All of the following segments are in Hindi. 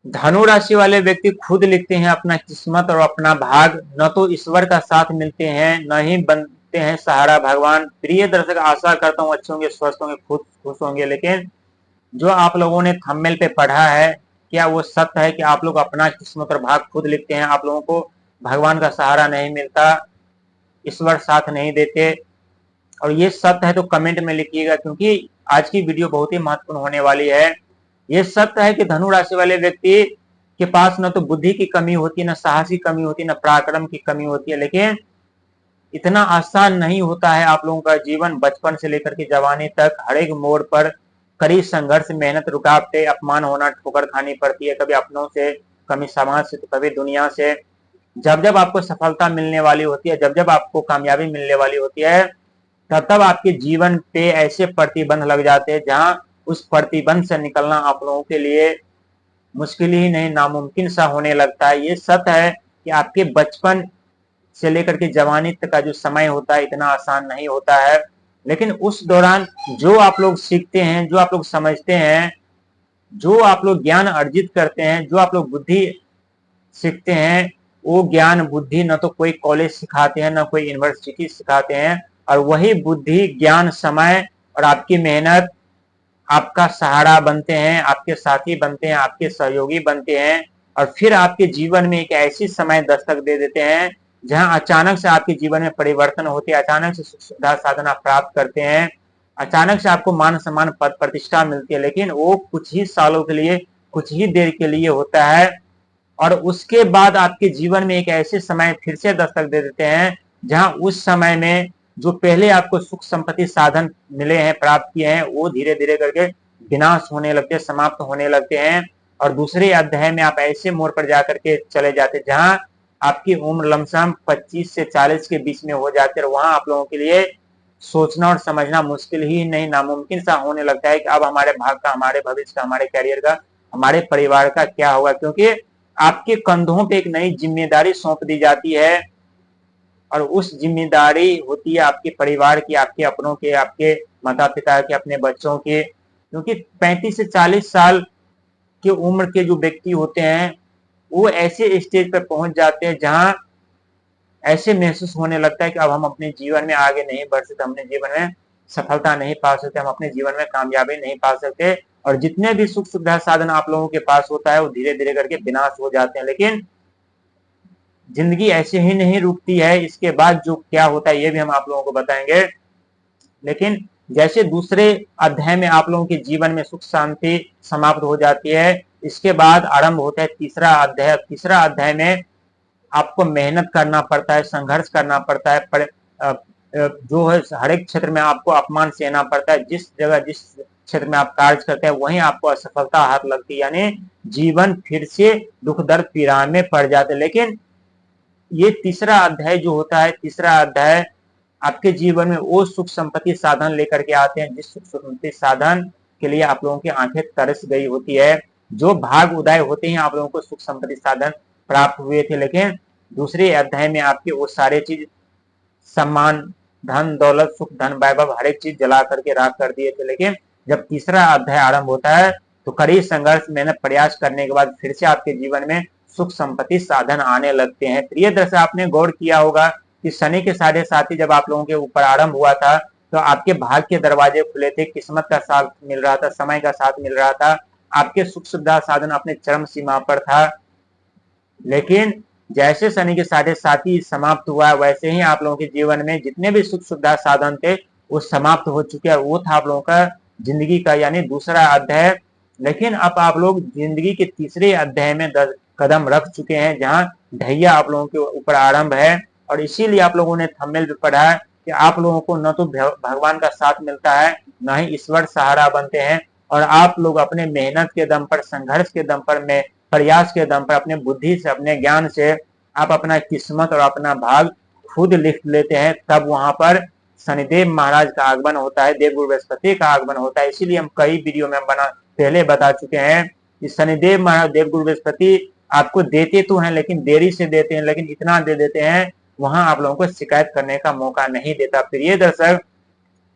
धनु राशि वाले व्यक्ति खुद लिखते हैं अपना किस्मत और अपना भाग, न तो ईश्वर का साथ मिलते हैं न ही बनते हैं सहारा भगवान। प्रिय दर्शक, आशा करता हूँ अच्छे होंगे, स्वस्थ होंगे, खुश होंगे। लेकिन जो आप लोगों ने थंबनेल पे पढ़ा है, क्या वो सत्य है कि आप लोग अपना किस्मत और भाग खुद लिखते हैं? आप लोगों को भगवान का सहारा नहीं मिलता, ईश्वर साथ नहीं देते? और ये सत्य है तो कमेंट में लिखिएगा, क्योंकि आज की वीडियो बहुत ही महत्वपूर्ण होने वाली है। ये सत्य है कि धनु राशि वाले व्यक्ति के पास न तो बुद्धि की कमी होती है, न साहस की कमी होती है, न पराक्रम की कमी होती है। लेकिन इतना आसान नहीं होता है आप लोगों का जीवन। बचपन से लेकर के जवानी तक हर एक मोड़ पर कड़ी संघर्ष, मेहनत, रुकावटें, अपमान होना, ठोकर खानी पड़ती है, कभी अपनों से, कभी समाज से, तो कभी दुनिया से। जब जब आपको सफलता मिलने वाली होती है, जब जब आपको कामयाबी मिलने वाली होती है, तब तब आपके जीवन पे ऐसे प्रतिबंध लग जाते हैं जहां उस प्रतिबंध से निकलना आप लोगों के लिए मुश्किल ही नहीं, नामुमकिन सा होने लगता है। ये सत्य है कि आपके बचपन से लेकर के जवानी तक का जो समय होता है इतना आसान नहीं होता है। लेकिन उस दौरान जो आप लोग सीखते हैं, जो आप लोग समझते हैं, जो आप लोग ज्ञान अर्जित करते हैं, जो आप लोग बुद्धि सीखते हैं, वो ज्ञान बुद्धि न तो कोई कॉलेज सिखाते हैं, न कोई यूनिवर्सिटी सिखाते हैं। और वही बुद्धि, ज्ञान, समय और आपकी मेहनत आपका सहारा बनते हैं, आपके साथी बनते हैं, आपके सहयोगी बनते हैं। और फिर आपके जीवन में एक ऐसी समय दस्तक दे देते हैं जहां अचानक से आपके जीवन में परिवर्तन होते हैं, अचानक से सुख सुविधा साधन आप प्राप्त करते हैं, अचानक से आपको मान सम्मान, पद प्रतिष्ठा मिलती है। लेकिन वो कुछ ही सालों के लिए, कुछ ही देर के लिए होता है। और उसके बाद आपके जीवन में एक ऐसे समय फिर से दस्तक दे देते हैं जहां उस समय में जो पहले आपको सुख संपत्ति साधन मिले हैं, प्राप्त किए हैं, वो धीरे धीरे करके विनाश होने लगते हैं, समाप्त होने लगते हैं। और दूसरे अध्याय में आप ऐसे मोड़ पर जाकर के चले जाते हैं जहां आपकी उम्र लमसम 25 से 40 के बीच में हो जाती है। और वहां आप लोगों के लिए सोचना और समझना मुश्किल ही नहीं, नामुमकिन सा होने लगता है कि अब हमारे भाग का, हमारे भविष्य का, हमारे करियर का, हमारे परिवार का क्या होगा। क्योंकि आपके कंधों पे एक नई जिम्मेदारी सौंप दी जाती है, और उस जिम्मेदारी होती है आपके परिवार की, आपके अपनों के, आपके माता पिता के, अपने बच्चों के। क्योंकि 35 से 40 साल की उम्र के जो व्यक्ति होते हैं वो ऐसे स्टेज पर पहुंच जाते हैं जहां ऐसे महसूस होने लगता है कि अब हम अपने जीवन में आगे नहीं बढ़ सकते, अपने जीवन में सफलता नहीं पा सकते, हम अपने जीवन में कामयाबी नहीं पा सकते। और जितने भी सुख सुविधा साधन आप लोगों के पास होता है वो धीरे धीरे करके विनाश हो जाते हैं। लेकिन जिंदगी ऐसे ही नहीं रुकती है, इसके बाद जो क्या होता है ये भी हम आप लोगों को बताएंगे। लेकिन जैसे दूसरे अध्याय में आप लोगों के जीवन में सुख शांति समाप्त हो जाती है, इसके बाद आरंभ होता है तीसरा अध्याय। तीसरा अध्याय में आपको मेहनत करना पड़ता है, संघर्ष करना पड़ता है, जो है हर एक क्षेत्र में आपको अपमान सहना पड़ता है। जिस जगह, जिस क्षेत्र में आप कार्य करते हैं वहीं आपको असफलता हाथ लगती है, यानी जीवन फिर से दुख दर्द पीड़ा में पड़ जाते हैं। लेकिन ये तीसरा अध्याय जो होता है, तीसरा अध्याय आपके जीवन में वो सुख संपत्ति साधन लेकर के आते हैं जिस सुख संपत्ति साधन के लिए आप लोगों की आंखें तरस गई होती है। जो भाग उदय होते हैं आप लोगों को सुख संपत्ति साधन प्राप्त हुए थे, लेकिन दूसरे अध्याय में आपके वो सारे चीज, सम्मान, धन दौलत, सुख, धन, वैभव, हर एक चीज जला करके राख कर दिए थे। लेकिन जब तीसरा अध्याय आरंभ होता है तो कड़ी संघर्ष, मेहनत, प्रयास करने के बाद फिर से आपके जीवन में सुख संपत्ति साधन आने लगते हैं। प्रिय दर्शक, आपने गौर किया होगा कि शनि के 7.5 जब आप लोगों के ऊपर आरंभ हुआ था तो आपके भाग के दरवाजे खुले थे, किस्मत का साथ मिल रहा था, समय का साथ मिल रहा था, आपके सुख सुविधा साधन अपने चरम सीमा पर था। लेकिन जैसे शनि के 7.5 समाप्त हुआ वैसे ही आप लोगों के जीवन में जितने भी सुख सुविधा साधन थे वो समाप्त हो चुके हैं। वो था आप लोगों का जिंदगी का यानी दूसरा अध्याय। लेकिन अब आप लोग जिंदगी के तीसरे अध्याय में कदम रख चुके हैं जहां ढैया आप लोगों के ऊपर आरंभ है। और इसीलिए आप लोगों ने थंबनेल पे पढ़ा है कि आप लोगों को न तो भगवान का साथ मिलता है, न ही ईश्वर सहारा बनते हैं। और आप लोग अपने मेहनत के दम पर, संघर्ष के दम पर, में प्रयास के दम पर, अपने बुद्धि से, अपने ज्ञान से आप अपना किस्मत और अपना भाग खुद लिख लेते हैं। तब वहां पर शनिदेव महाराज का आगमन होता है, देवगुरु बृहस्पति का आगमन होता है। इसीलिए हम कई वीडियो में पहले बता चुके हैं कि शनिदेव महाराज, देवगुरु बृहस्पति आपको देते तो हैं लेकिन देरी से देते हैं, लेकिन इतना दे देते हैं वहां आप लोगों को शिकायत करने का मौका नहीं देता। प्रिय दर्शक,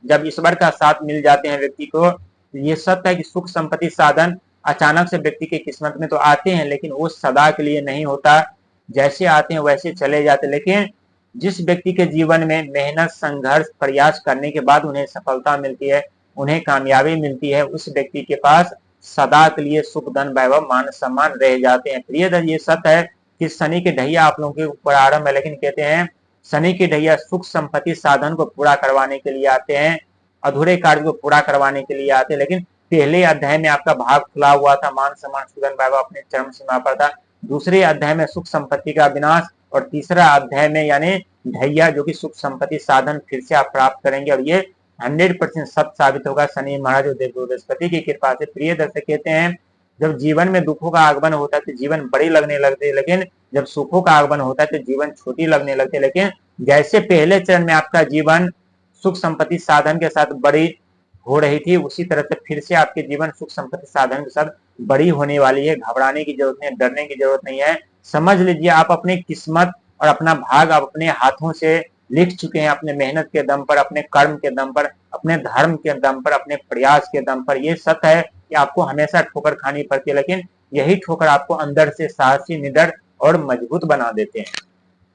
जब ईश्वर का साथ मिल जाते हैं व्यक्ति को, ये सत्य है कि सुख संपत्ति साधन अचानक से व्यक्ति की किस्मत में तो आते हैं, लेकिन वो सदा के लिए नहीं होता। जैसे आते हैं वैसे चले जाते हैं। लेकिन जिस व्यक्ति के जीवन में मेहनत, संघर्ष, प्रयास करने के बाद उन्हें सफलता मिलती है, उन्हें कामयाबी मिलती है, उस व्यक्ति के पास सदा के लिए सुख, धन, वैभव, मान सम्मान रह जाते हैं। प्रियदर्श, ये सत्य है कि शनि के ढैया आप लोगों के ऊपर आरंभ है, लेकिन कहते हैं शनि के ढैया सुख, संपत्ति, साधन को पूरा करवाने के लिए आते हैं, अधूरे कार्य को पूरा करवाने के लिए आते हैं। लेकिन पहले अध्याय में आपका भाग खुला हुआ था, मान सम्मान, सुख, धन, वैभव अपने चरम सीमा पर था। दूसरे अध्याय में सुख संपत्ति का विनाश, और तीसरा अध्याय में यानी ढैया जो कि सुख संपत्ति साधन फिर से आप प्राप्त करेंगे, और ये 100% सत्य साबित होगा शनि महाराज और देवगुरु बृहस्पति की कृपा से। प्रिय दर्शक, कहते हैं जब जीवन में दुखों का आगमन होता है तो जीवन बड़ी लगने लगती है, लेकिन जब सुखों का आगमन होता है तो जीवन छोटी लगने लगती है। लेकिन जैसे पहले चरण में आपका जीवन सुख संपत्ति साधन के साथ बड़ी हो रही थी, उसी तरह से फिर से आपके जीवन सुख संपत्ति साधन के साथ बड़ी होने वाली है। घबराने की जरूरत नहीं है, डरने की जरूरत नहीं है। समझ लीजिए आप अपनी किस्मत और अपना भाग आप अपने हाथों से लिख चुके हैं, अपने मेहनत के दम पर, अपने कर्म के दम पर, अपने धर्म के दम पर, अपने प्रयास के दम पर। ये सत्य है कि आपको हमेशा ठोकर खानी पड़ती है, लेकिन यही ठोकर आपको अंदर से साहसी, निडर और मजबूत बना देते हैं।